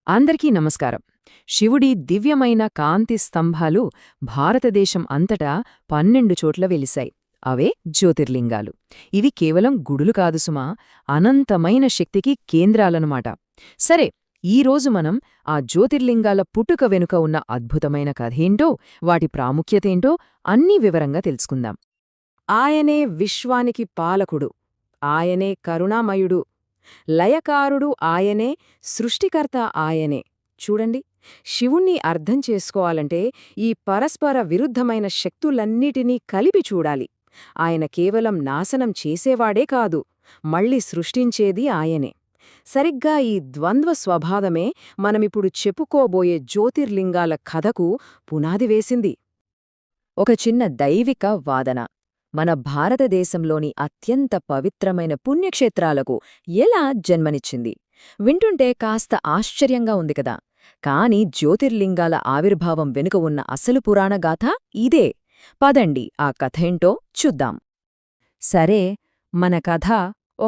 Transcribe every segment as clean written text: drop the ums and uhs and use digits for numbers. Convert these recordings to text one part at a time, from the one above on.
అందరికీ నమస్కారం. శివుడి దివ్యమైన కాంతి స్తంభాలు భారతదేశం అంతటా 12 చోట్ల వెలిశాయి. అవే జ్యోతిర్లింగాలు. ఇవి కేవలం గుడులు కాదు సుమా, అనంతమైన శక్తికి కేంద్రాలన్నమాట. సరే, ఈరోజు మనం ఆ జ్యోతిర్లింగాల పుట్టుక వెనుక ఉన్న అద్భుతమైన కథేంటో, వాటి ప్రాముఖ్యతేంటో అన్నీ వివరంగా తెలుసుకుందాం. ఆయనే విశ్వానికి పాలకుడు, ఆయనే కరుణామయుడు, లయకారుడు ఆయనే, సృష్టికర్త ఆయనే. చూడండి, శివుణ్ణి అర్థం చేసుకోవాలంటే ఈ పరస్పర విరుద్ధమైన శక్తులన్నిటినీ కలిపి చూడాలి. ఆయన కేవలం నాశనం చేసేవాడే కాదు, మళ్ళీ సృష్టించేది ఆయనే. సరిగ్గా ఈ ద్వంద్వ స్వభావమే మనమిప్పుడు చెప్పుకోబోయే జ్యోతిర్లింగాల కథకు పునాది వేసింది. ఒక చిన్న దైవిక వాదన. మన భారతదేశంలోని అత్యంత పవిత్రమైన పుణ్యక్షేత్రాలకు ఎలా జన్మనిచ్చింది? వింటుంటే కాస్త ఆశ్చర్యంగా ఉంది కదా. కాని జ్యోతిర్లింగాల ఆవిర్భావం వెనుక ఉన్న అసలు పురాణగాథ ఇదే. పదండి ఆ కథేంటో చూద్దాం. సరే, మన కథ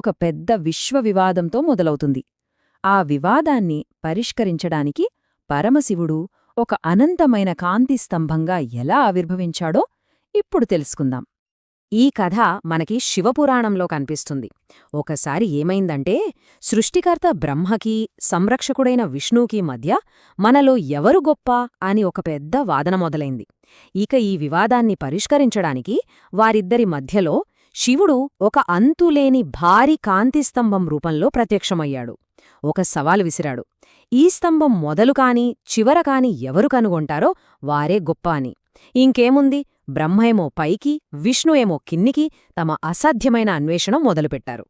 ఒక పెద్ద విశ్వవివాదంతో మొదలవుతుంది. ఆ వివాదాన్ని పరిష్కరించడానికి పరమశివుడు ఒక అనంతమైన కాంతిస్తంభంగా ఎలా ఆవిర్భవించాడో ఇప్పుడు తెలుసుకుందాం. ఈ కథ మనకి శివపురాణంలో కనిపిస్తుంది. ఒకసారి ఏమైందంటే, సృష్టికర్త బ్రహ్మకీ సంరక్షకుడైన విష్ణువుకీ మధ్య మనలో ఎవరు గొప్ప అని ఒక పెద్ద వాదన మొదలైంది. ఇక ఈ వివాదాన్ని పరిష్కరించడానికి వారిద్దరి మధ్యలో శివుడు ఒక అంతులేని భారీ కాంతిస్తంభం రూపంలో ప్రత్యక్షమయ్యాడు. ఒక సవాలు విసిరాడు. ఈ స్తంభం మొదలుకాని చివరకాని ఎవరు కనుగొంటారో వారే గొప్ప అని. ఇంకేముంది, బ్రహ్మేమో పైకి, విష్ణుయేమో కిందికి తమ అసాధ్యమైన అన్వేషణ మొదలుపెట్టారు.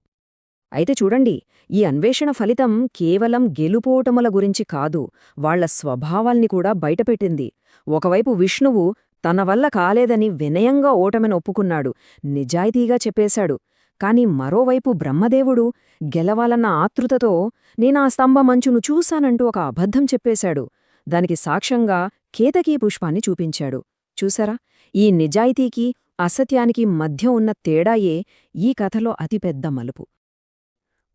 అయితే చూడండి, ఈ అన్వేషణ ఫలితం కేవలం గెలుపోటముల గురించి కాదు, వాళ్ల స్వభావాల్ని కూడా బయటపెట్టింది. ఒకవైపు విష్ణువు తన వల్ల కాలేదని వినయంగా ఓటమిని ఒప్పుకున్నాడు, నిజాయితీగా చెప్పేశాడు. కాని మరోవైపు బ్రహ్మదేవుడు గెలవాలన్న ఆతృతతో నేనా స్తంభమంచును చూశానంటూ ఒక అబద్ధం చెప్పేశాడు. దానికి సాక్ష్యంగా కేతకీ పుష్పాన్ని చూపించాడు. చూసారా, ఈ నిజాయితీకి అసత్యానికి మధ్య ఉన్న తేడాయే ఈ కథలో అతిపెద్ద మలుపు.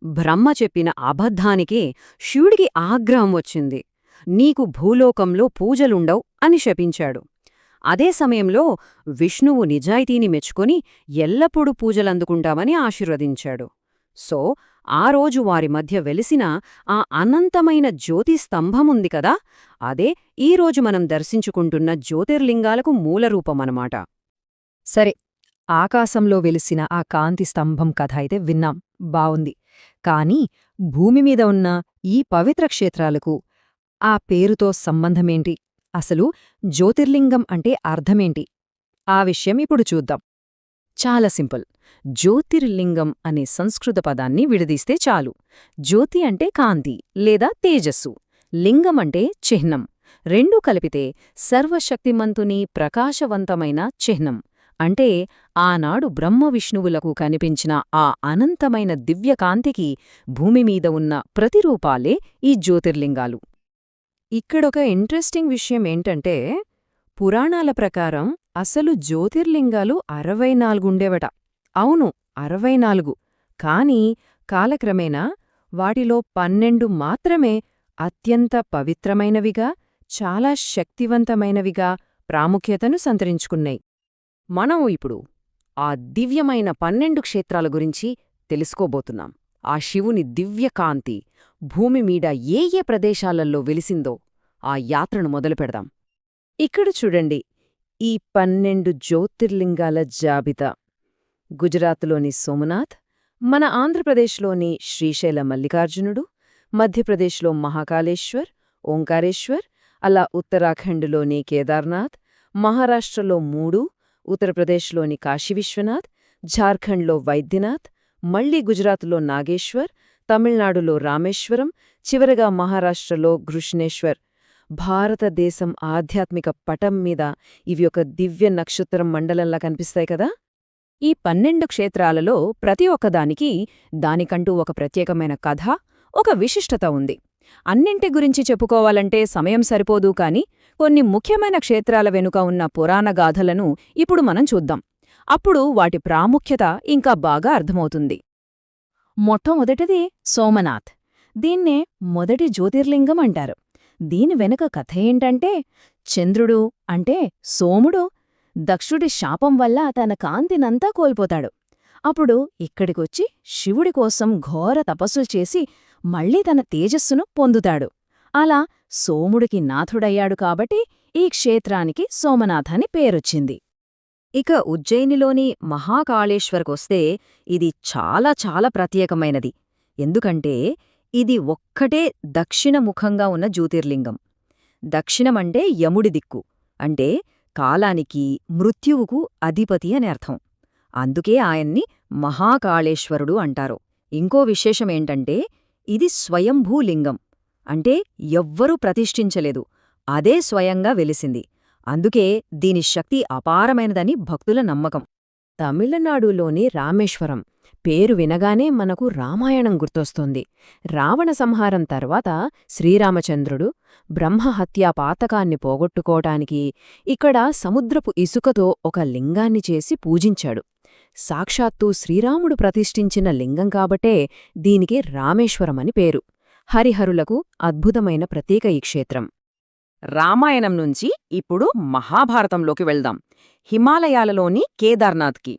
బ్రహ్మ చెప్పిన అబద్ధానికే శివుడికి ఆగ్రహం వచ్చింది. నీకు భూలోకంలో పూజలుండవు అని శపించాడు. అదే సమయంలో విష్ణువు నిజాయితీని మెచ్చుకొని ఎల్లప్పుడూ పూజలందుకుంటామని ఆశీర్వదించాడు. సో ఆ రోజు వారి మధ్య వెలిసిన ఆ అనంతమైన జ్యోతిస్తంభముంది కదా, అదే ఈరోజు మనం దర్శించుకుంటున్న జ్యోతిర్లింగాలకు మూలరూపమనమాట. సరే, ఆకాశంలో వెలిసిన ఆ కాంతి స్తంభం కథ అయితే విన్నాం, బావుంది. కాని భూమిమీద ఉన్న ఈ పవిత్ర క్షేత్రాలకు ఆ పేరుతో సంబంధమేంటి? అసలు జ్యోతిర్లింగం అంటే అర్థమేంటి? ఆ విషయం ఇప్పుడు చూద్దాం. చాలా సింపుల్. జ్యోతిర్లింగం అనే సంస్కృత పదాన్ని విడదీస్తే చాలు. జ్యోతి అంటే కాంతి లేదా తేజస్సు, లింగం అంటే చిహ్నం. రెండూ కలిపితే సర్వశక్తిమంతుని ప్రకాశవంతమైన చిహ్నం. అంటే ఆనాడు బ్రహ్మవిష్ణువులకు కనిపించిన ఆ అనంతమైన దివ్యకాంతికి భూమిమీద ఉన్న ప్రతిరూపాలే ఈ జ్యోతిర్లింగాలు. ఇక్కడొక ఇంట్రెస్టింగ్ విషయం ఏంటంటే, పురాణాల ప్రకారం అసలు జ్యోతిర్లింగాలు 64 ఉండేవట. అవును, 64. కాని కాలక్రమేణా వాటిలో 12 మాత్రమే అత్యంత పవిత్రమైనవిగా, చాలా శక్తివంతమైనవిగా ప్రాముఖ్యతను సంతరించుకున్నాయి. మనం ఇప్పుడు ఆ దివ్యమైన 12 క్షేత్రాల గురించి తెలుసుకోబోతున్నాం. ఆ శివుని దివ్యకాంతి భూమిమీద ఏ ఏ ప్రదేశాలలో వెలిసిందో ఆ యాత్రను మొదలుపెడదాం. ఇక్కడ చూడండి, ఈ 12 జ్యోతిర్లింగాల జాబితా. గుజరాత్లోని సోమనాథ్, మన ఆంధ్రప్రదేశ్లోని శ్రీశైల మల్లికార్జునుడు, మధ్యప్రదేశ్లో మహాకాళేశ్వర్, ఓంకారేశ్వర్, అలా ఉత్తరాఖండ్లోని కేదార్నాథ్, మహారాష్ట్రలో 3, ఉత్తరప్రదేశ్లోని కాశీవిశ్వనాథ్, ఝార్ఖండ్లో వైద్యనాథ్, మళ్లీ గుజరాత్లో నాగేశ్వర్, తమిళనాడులో రామేశ్వరం, చివరగా మహారాష్ట్రలో ఘృష్ణేశ్వర్. భారతదేశం ఆధ్యాత్మిక పటం మీద ఇవి ఒక దివ్య నక్షత్రం మండలంలా కనిపిస్తాయి కదా. ఈ 12 క్షేత్రాలలో ప్రతి ఒక్కదానికి దానికంటూ ఒక ప్రత్యేకమైన కథ, ఒక విశిష్టత ఉంది. అన్నింటి గురించి చెప్పుకోవాలంటే సమయం సరిపోదు, కాని కొన్ని ముఖ్యమైన క్షేత్రాల వెనుక ఉన్న పురాణగాథలను ఇప్పుడు మనం చూద్దాం. అప్పుడు వాటి ప్రాముఖ్యత ఇంకా బాగా అర్థమవుతుంది. మొట్టమొదటిది సోమనాథ్. దీన్నే మొదటి జ్యోతిర్లింగం అంటారు. దీని వెనుక కథ ఏంటంటే, చంద్రుడు అంటే సోముడు దక్షుడి శాపం వల్ల తన కాంతినంతా కోల్పోతాడు. అప్పుడు ఇక్కడికొచ్చి శివుడి కోసం ఘోర తపస్సులు చేసి మళ్లీ తన తేజస్సును పొందుతాడు. అలా సోముడికి నాథుడయ్యాడు కాబట్టి ఈ క్షేత్రానికి సోమనాథని పేరొచ్చింది. ఇక ఉజ్జయినిలోని మహాకాళేశ్వర్కొస్తే ఇది చాలా చాలా ప్రత్యేకమైనది. ఎందుకంటే ఇది ఒక్కటే దక్షిణముఖంగా ఉన్న జ్యోతిర్లింగం. దక్షిణమంటే యముడి దిక్కు, అంటే కాలానికి, మృత్యువుకు అధిపతి అని అర్థం. అందుకే ఆయన్ని మహాకాళేశ్వరుడు అంటారు. ఇంకో విశేషమేంటంటే ఇది స్వయంభూలింగం, అంటే ఎవ్వరూ ప్రతిష్ఠించలేదు, అదే స్వయంగా వెలిసింది. అందుకే దీని శక్తి అపారమైనదని భక్తుల నమ్మకం. తమిళనాడులోని రామేశ్వరం పేరు వినగానే మనకు రామాయణం గుర్తొస్తుంది. రావణ సంహారం తర్వాత శ్రీరామచంద్రుడు బ్రహ్మహత్యా పాతకాన్ని పోగొట్టుకోటానికి ఇక్కడ సముద్రపు ఇసుకతో ఒక లింగాన్ని చేసి పూజించాడు. సాక్షాత్తూ శ్రీరాముడు ప్రతిష్ఠించిన లింగం కాబట్టే దీనికి రామేశ్వరమని పేరు. హరిహరులకు అద్భుతమైన ప్రతీక ఈ క్షేత్రం. రామాయణం నుంచి ఇప్పుడు మహాభారతంలోకి వెళ్దాం. హిమాలయాలలోని కేదార్నాథ్కి.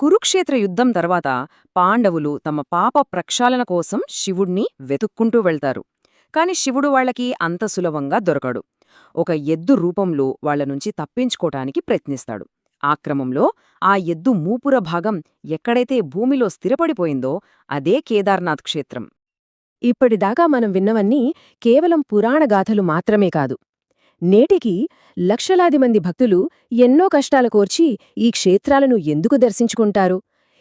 కురుక్షేత్ర యుద్ధం తర్వాత పాండవులు తమ పాప ప్రక్షాళన కోసం శివుణ్ణి వెతుక్కుంటూ వెళ్తారు. కాని శివుడు వాళ్లకి అంత సులభంగా దొరకడు. ఒక ఎద్దు రూపంలో వాళ్లనుంచి తప్పించుకోటానికి ప్రయత్నిస్తాడు. ఆ క్రమంలో ఆ ఎద్దు మూపుర భాగం ఎక్కడైతే భూమిలో స్థిరపడిపోయిందో అదే కేదార్నాథ్ క్షేత్రం. ఇప్పటిదాకా మనం విన్నవన్నీ కేవలం పురాణగాథలు మాత్రమే కాదు. నేటికి లక్షలాది మంది భక్తులు ఎన్నో కష్టాల కోర్చి ఈ క్షేత్రాలను ఎందుకు దర్శించుకుంటారు?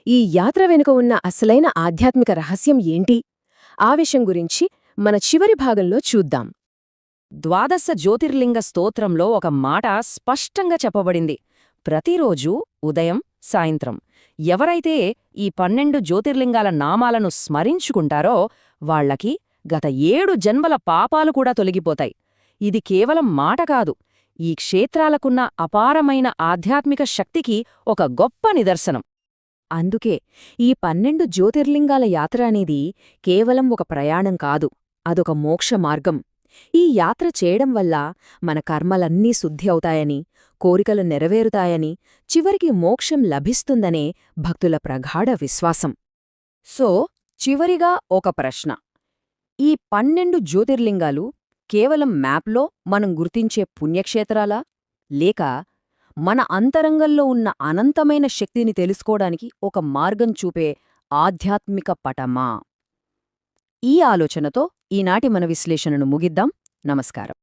ఈ యాత్ర వెనుక ఉన్న అసలైన ఆధ్యాత్మిక రహస్యం ఏంటి? ఆ విషయం గురించి మన చివరి భాగంలో చూద్దాం. ద్వాదశ జ్యోతిర్లింగ స్తోత్రంలో ఒక మాట స్పష్టంగా చెప్పబడింది. ప్రతిరోజూ ఉదయం, సాయంత్రం ఎవరైతే ఈ 12 జ్యోతిర్లింగాల నామాలను స్మరించుకుంటారో వాళ్లకి గత 7 జన్మల పాపాలు కూడా తొలగిపోతాయి. ఇది కేవలం మాట కాదు, ఈ క్షేత్రాలకున్న అపారమైన ఆధ్యాత్మిక శక్తికి ఒక గొప్ప నిదర్శనం. అందుకే ఈ 12 జ్యోతిర్లింగాల యాత్ర అనేది కేవలం ఒక ప్రయాణం కాదు, అదొక మోక్ష మార్గం. ఈ యాత్ర చేయడం వల్ల మన కర్మలన్నీ శుద్ధి అవుతాయని, కోరికలు నెరవేరుతాయని, చివరికి మోక్షం లభిస్తుందనే భక్తుల ప్రగాఢ విశ్వాసం. సో, చివరిగా ఒక ప్రశ్న. ఈ 12 జ్యోతిర్లింగాలు కేవలం మ్యాప్లో మనం గుర్తించే పుణ్యక్షేత్రాలా, లేక మన అంతరంగంలో ఉన్న అనంతమైన శక్తిని తెలుసుకోవడానికి ఒక మార్గం చూపే ఆధ్యాత్మిక పటమా? ఈ ఆలోచనతో ఈనాటి మన విశ్లేషణను ముగిద్దాం. నమస్కారం.